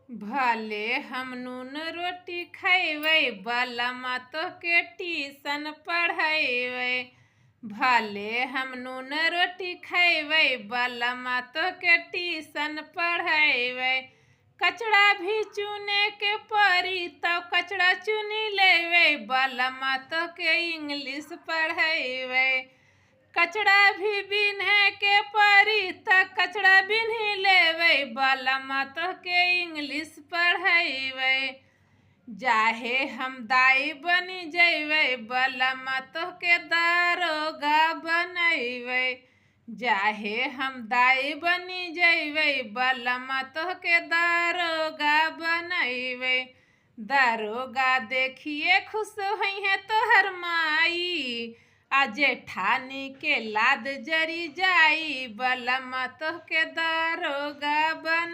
भले हम नून रोटी खैबै बलमा तोहके ट्यूशन पढ़ैबै। भले हम नून रोटी खैबै बलमा तोहके ट्यूशन पढ़ैबै। कचड़ा भी चुने के परी तब कचड़ा चुनी लेबै बलमा तोहके इंग्लिश पढ़ैबै। कचड़ा भी बिन्हे के परी त कचड़ा बिन्ही लेबै बलमा तोहके इंग्लिश पढ़ैबै। जाहे हम दाई बनी जैबै बलमा तोहके दारोगा बनैबै। जाहे हम दाई बनी जैबै बलमा तोहके दारोगा बनैबै। दारोगा देखिए खुश होइहे तोहर माई आ जेठानी के लाद जरी जाई बलमा तोहके दारोगा बन